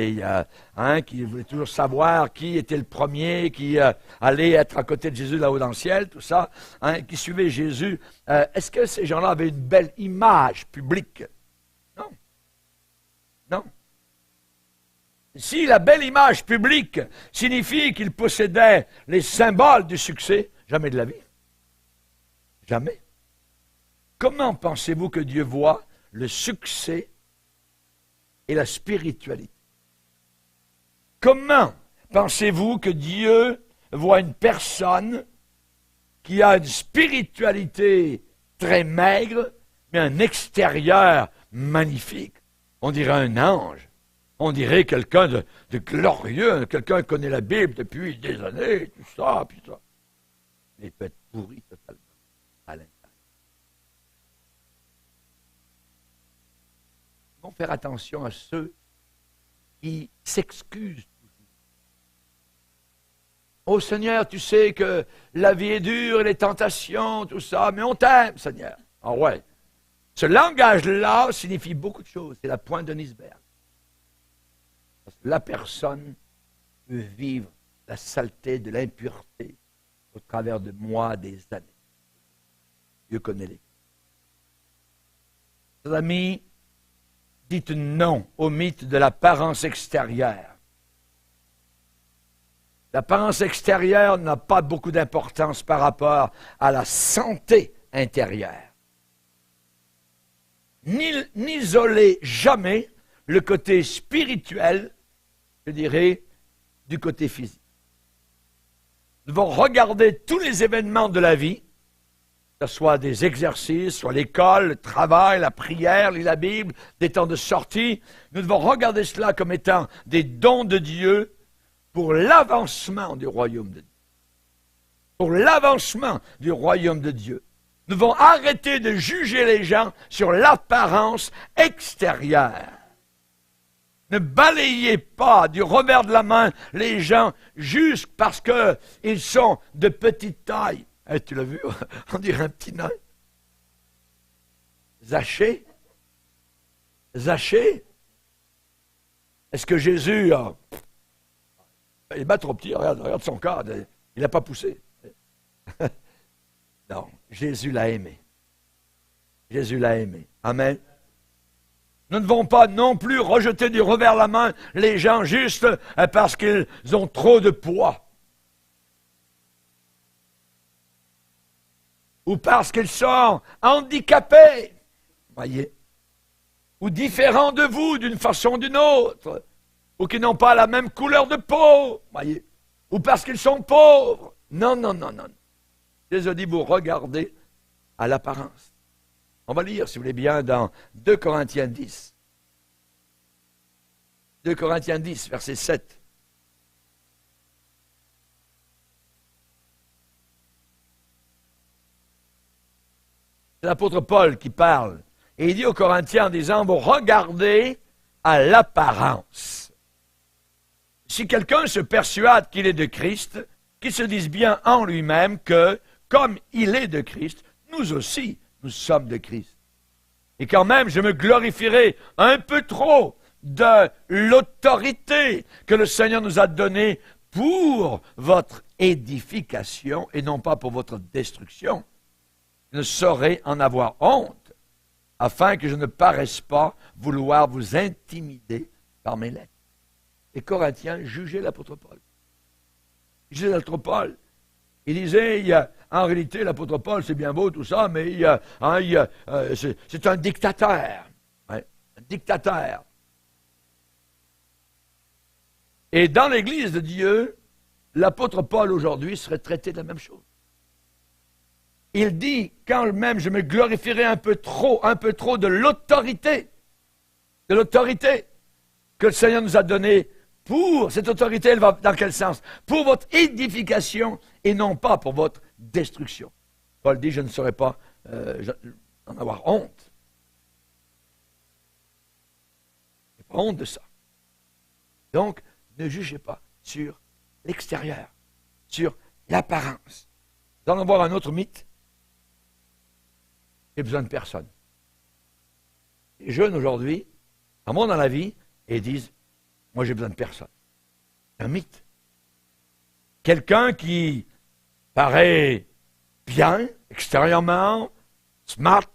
qui voulaient toujours savoir qui était le premier, qui allait être à côté de Jésus là-haut dans le ciel, tout ça, qui suivait Jésus, est-ce que ces gens-là avaient une belle image publique? Non. Non. Si la belle image publique signifie qu'ils possédaient les symboles du succès, jamais de la vie. Jamais. Comment pensez-vous que Dieu voit le succès et la spiritualité? Comment pensez-vous que Dieu voit une personne qui a une spiritualité très maigre, mais un extérieur magnifique? On dirait un ange. On dirait quelqu'un de glorieux, quelqu'un qui connaît la Bible depuis des années, tout ça, puis ça. Mais il peut être pourri totalement à l'intérieur. Il faut faire attention à ceux qui s'excusent toujours. Oh Seigneur, tu sais que la vie est dure, les tentations, tout ça, mais on t'aime, Seigneur. Ah ouais. Ce langage-là signifie beaucoup de choses. C'est la pointe d'un iceberg. Parce que la personne peut vivre la saleté de l'impureté au travers de mois, des années. Dieu connaît les. Mes amis, dites non au mythe de l'apparence extérieure. L'apparence extérieure n'a pas beaucoup d'importance par rapport à la santé intérieure. N'isolez jamais le côté spirituel, je dirais, du côté physique. Nous devons regarder tous les événements de la vie, que ce soit des exercices, soit l'école, le travail, la prière, lire la Bible, des temps de sortie. Nous devons regarder cela comme étant des dons de Dieu pour l'avancement du royaume de Dieu. Pour l'avancement du royaume de Dieu. Nous devons arrêter de juger les gens sur l'apparence extérieure. Ne balayez pas du revers de la main les gens juste parce qu'ils sont de petite taille. Hey, tu l'as vu? On dirait un petit nain. Zachée? Zachée? Est-ce que Jésus a... Il est pas trop petit, regarde son corps. Il n'a pas poussé. Non, Jésus l'a aimé. Jésus l'a aimé. Amen. Nous ne devons pas non plus rejeter du revers la main les gens juste parce qu'ils ont trop de poids. Ou parce qu'ils sont handicapés. Voyez. Ou différents de vous d'une façon ou d'une autre. Ou qui n'ont pas la même couleur de peau. Voyez. Ou parce qu'ils sont pauvres. Non, non, non, non. Jésus dit, vous regardez à l'apparence. On va lire, si vous voulez bien, dans 2 Corinthiens 10. 2 Corinthiens 10, verset 7. C'est l'apôtre Paul qui parle. Et il dit aux Corinthiens en disant, vous regardez à l'apparence. Si quelqu'un se persuade qu'il est de Christ, qu'il se dise bien en lui-même que, comme il est de Christ, nous aussi, nous sommes de Christ. Et quand même, je me glorifierai un peu trop de l'autorité que le Seigneur nous a donnée pour votre édification et non pas pour votre destruction. Je ne saurais en avoir honte, afin que je ne paraisse pas vouloir vous intimider par mes lettres. Les Corinthiens jugeaient l'apôtre Paul. Jugeaient l'apôtre Paul. Il disait, en réalité, l'apôtre Paul, c'est bien beau tout ça, mais c'est un dictateur. Ouais, un dictateur. Et dans l'Église de Dieu, l'apôtre Paul aujourd'hui serait traité de la même chose. Il dit, quand même je me glorifierai un peu trop de l'autorité que le Seigneur nous a donnée pour, cette autorité, elle va dans quel sens? Pour votre édification et non pas pour votre destruction. Paul dit, je ne saurais pas en avoir honte. Je n'ai pas honte de ça. Donc, ne jugez pas sur l'extérieur, sur l'apparence. Nous allons voir un autre mythe. J'ai besoin de personne. Les jeunes aujourd'hui, en montent dans la vie et disent, moi j'ai besoin de personne. C'est un mythe. Quelqu'un qui paraît bien, extérieurement, smart,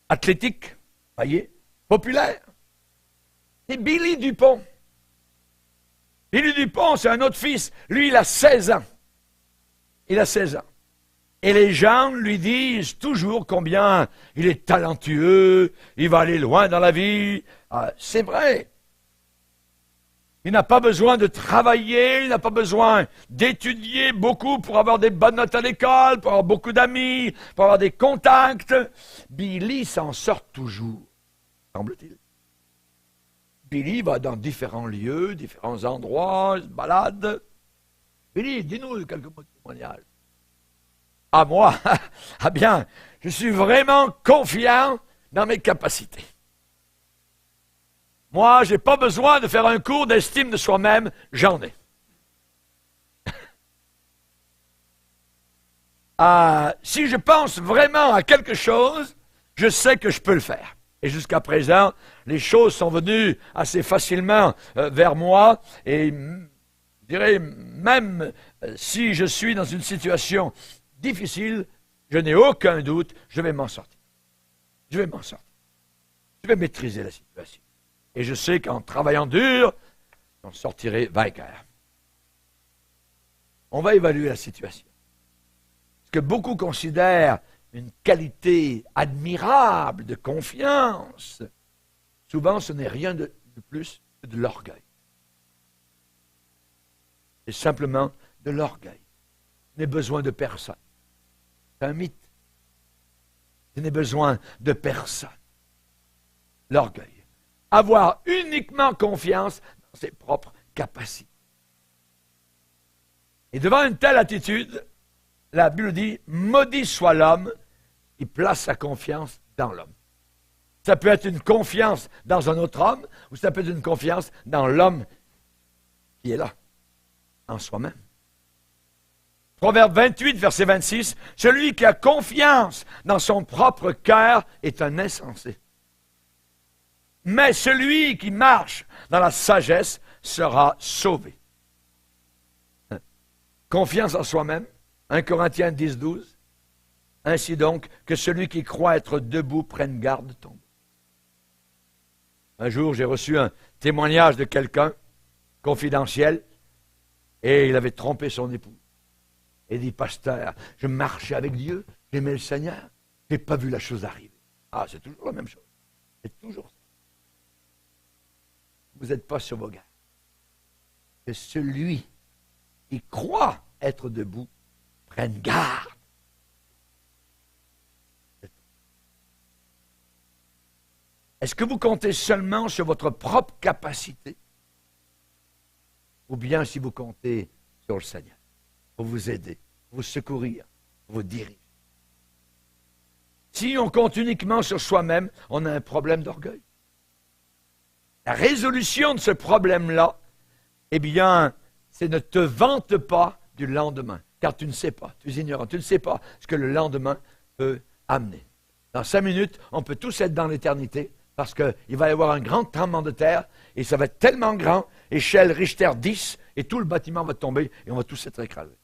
athlétique, voyez, populaire. C'est Billy Dupont. Billy Dupont, c'est un autre fils. Lui, il a 16 ans. Il a 16 ans. Et les gens lui disent toujours combien il est talentueux, il va aller loin dans la vie. Ah, c'est vrai. Il n'a pas besoin de travailler, il n'a pas besoin d'étudier beaucoup pour avoir des bonnes notes à l'école, pour avoir beaucoup d'amis, pour avoir des contacts. Billy s'en sort toujours, semble-t-il. Billy va dans différents lieux, différents endroits, il se balade. Billy, dis-nous quelques mots de témoignage. Ah, moi, ah bien, je suis vraiment confiant dans mes capacités. Moi, je n'ai pas besoin de faire un cours d'estime de soi-même, j'en ai. Si je pense vraiment à quelque chose, je sais que je peux le faire. Et jusqu'à présent, les choses sont venues assez facilement vers moi. Et je dirais, même si je suis dans une situation difficile, je n'ai aucun doute, je vais m'en sortir. Je vais m'en sortir. Je vais maîtriser la situation. Et je sais qu'en travaillant dur, j'en sortirai vainqueur. On va évaluer la situation. Ce que beaucoup considèrent une qualité admirable de confiance, souvent ce n'est rien de plus que de l'orgueil. C'est simplement de l'orgueil. Je n'ai besoin de personne. C'est un mythe. Je n'ai besoin de personne. L'orgueil. Avoir uniquement confiance dans ses propres capacités. Et devant une telle attitude, la Bible dit, maudit soit l'homme qui place sa confiance dans l'homme. Ça peut être une confiance dans un autre homme, ou ça peut être une confiance dans l'homme qui est là, en soi-même. Proverbe 28, verset 26, celui qui a confiance dans son propre cœur est un insensé. Mais celui qui marche dans la sagesse sera sauvé. Confiance en soi-même. 1 Corinthiens 10, 12. Ainsi donc, que celui qui croit être debout prenne garde de tomber. Un jour, j'ai reçu un témoignage de quelqu'un, confidentiel, et il avait trompé son épouse. Il dit, pasteur, je marchais avec Dieu, j'aimais le Seigneur, je n'ai pas vu la chose arriver. Ah, c'est toujours la même chose. C'est toujours ça. Vous n'êtes pas sur vos gardes. Que celui qui croit être debout prenne garde. Est-ce que vous comptez seulement sur votre propre capacité? Ou bien si vous comptez sur le Seigneur pour vous aider, pour vous secourir, pour vous diriger? Si on compte uniquement sur soi-même, on a un problème d'orgueil. La résolution de ce problème-là, eh bien, c'est ne te vante pas du lendemain, car tu ne sais pas, tu es ignorant, tu ne sais pas ce que le lendemain peut amener. Dans 5 minutes, on peut tous être dans l'éternité, parce qu'il va y avoir un grand tremblement de terre, et ça va être tellement grand, échelle Richter 10, et tout le bâtiment va tomber, et on va tous être écrasés.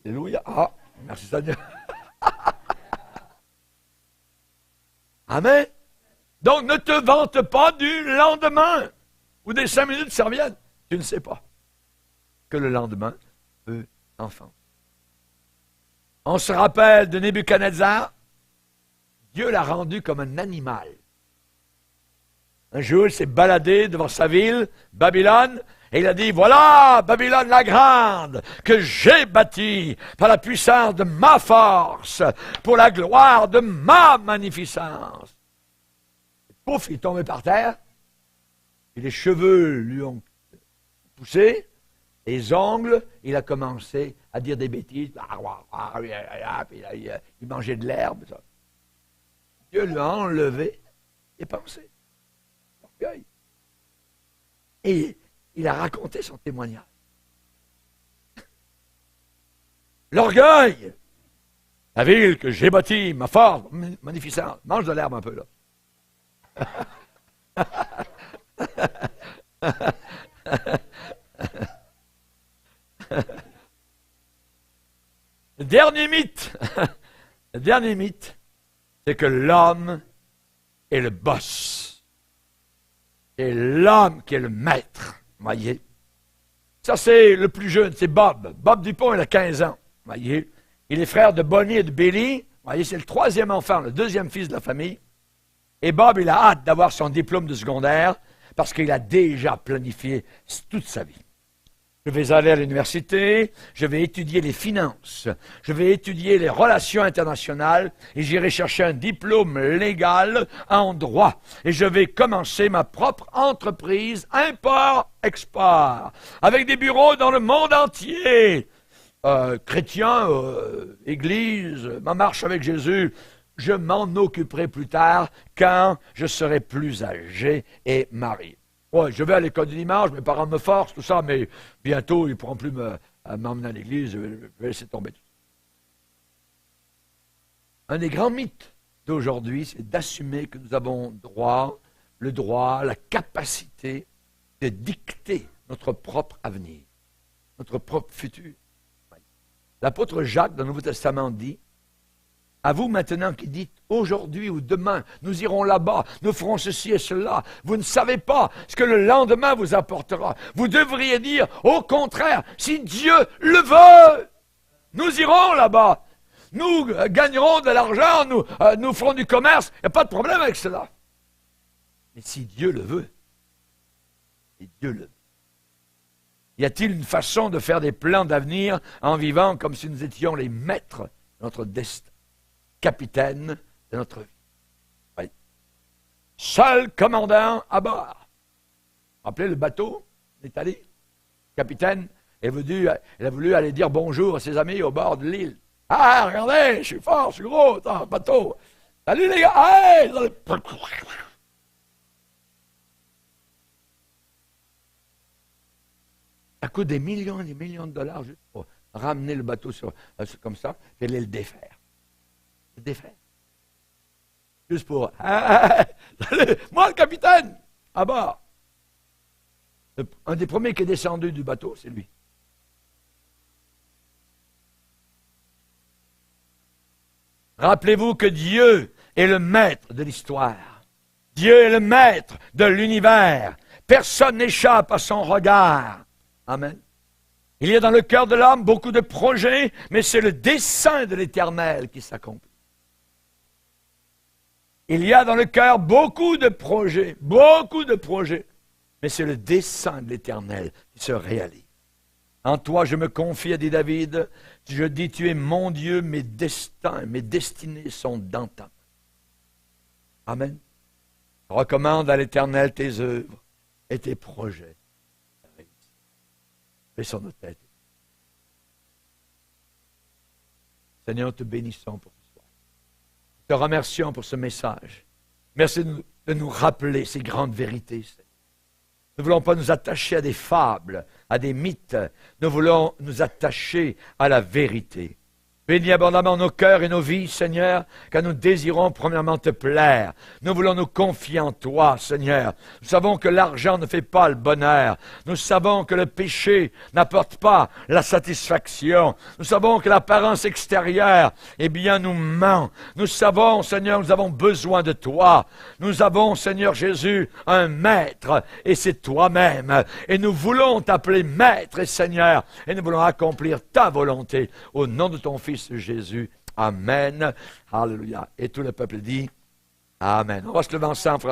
Alléluia. Ah, merci Seigneur. Amen. Donc, ne te vante pas du lendemain, ou des 5 minutes qui reviennent. Tu ne sais pas que le lendemain peut enfin. On se rappelle de Nebuchadnezzar. Dieu l'a rendu comme un animal. Un jour, il s'est baladé devant sa ville, Babylone, et il a dit, voilà Babylone la grande, que j'ai bâtie par la puissance de ma force, pour la gloire de ma magnificence. Pouf, il est tombé par terre, et les cheveux lui ont poussé, les ongles, il a commencé à dire des bêtises, il mangeait de l'herbe. Ça. Dieu lui a enlevé les pensées, l'orgueil. Et il a raconté son témoignage. L'orgueil, la ville que j'ai bâtie, ma force, magnificente. Mange de l'herbe un peu, là. Le dernier mythe, c'est que l'homme est le boss. C'est l'homme qui est le maître. Voyez? Ça, c'est le plus jeune, c'est Bob. Bob Dupont, il a 15 ans. Voyez? Il est frère de Bonnie et de Billy. Voyez, c'est le 3e enfant, le 2e fils de la famille. Et Bob, il a hâte d'avoir son diplôme de secondaire parce qu'il a déjà planifié toute sa vie. Je vais aller à l'université, je vais étudier les finances, je vais étudier les relations internationales et j'irai chercher un diplôme légal en droit. Et je vais commencer ma propre entreprise import-export avec des bureaux dans le monde entier. Chrétien, église, ma marche avec Jésus, je m'en occuperai plus tard quand je serai plus âgé et marié. Ouais, je vais à l'école du dimanche, mes parents me forcent, tout ça, mais bientôt, ils ne pourront plus m'emmener à l'église, je vais laisser tomber tout ça. Un des grands mythes d'aujourd'hui, c'est d'assumer que nous avons le droit, la capacité de dicter notre propre avenir, notre propre futur. L'apôtre Jacques, dans le Nouveau Testament, dit, à vous maintenant qui dites, aujourd'hui ou demain, nous irons là-bas, nous ferons ceci et cela. Vous ne savez pas ce que le lendemain vous apportera. Vous devriez dire, au contraire, si Dieu le veut, nous irons là-bas. Nous gagnerons de l'argent, nous ferons du commerce, il n'y a pas de problème avec cela. Mais si Dieu le veut, si Dieu le veut. Y a-t-il une façon de faire des plans d'avenir en vivant comme si nous étions les maîtres de notre destin? Capitaine de notre vie. Oui. Seul commandant à bord. Rappelez le bateau d'Italie. Capitaine il a voulu aller dire bonjour à ses amis au bord de l'île. Ah, regardez, je suis fort, je suis gros, attends, bateau. Salut les gars, hey! Ça coûte des millions et des millions de dollars juste pour ramener le bateau comme ça, puis aller le défaire. Le défaire. Juste pour... moi, le capitaine, à bord. Un des premiers qui est descendu du bateau, c'est lui. Rappelez-vous que Dieu est le maître de l'histoire. Dieu est le maître de l'univers. Personne n'échappe à son regard. Amen. Il y a dans le cœur de l'homme beaucoup de projets, mais c'est le dessein de l'Éternel qui s'accomplit. Il y a dans le cœur beaucoup de projets, mais c'est le dessein de l'Éternel qui se réalise. En toi, je me confie, a dit David, je dis, tu es mon Dieu, mes destins, mes destinées sont dans ta main. Amen. Recommande à l'Éternel tes œuvres et tes projets. Baissons nos têtes. Seigneur, nous te bénissons pour ce soir. Nous te remercions pour ce message. Merci de nous rappeler ces grandes vérités, Seigneur. Nous ne voulons pas nous attacher à des fables, à des mythes. Nous voulons nous attacher à la vérité. Bénis abondamment nos cœurs et nos vies, Seigneur, car nous désirons premièrement te plaire. Nous voulons nous confier en toi, Seigneur. Nous savons que l'argent ne fait pas le bonheur. Nous savons que le péché n'apporte pas la satisfaction. Nous savons que l'apparence extérieure, eh bien, nous ment. Nous savons, Seigneur, nous avons besoin de toi. Nous avons, Seigneur Jésus, un maître, et c'est toi-même. Et nous voulons t'appeler maître et Seigneur, et nous voulons accomplir ta volonté au nom de ton Fils Jésus. Amen. Alléluia. Et tout le peuple dit Amen. On va se lever ensemble, frère.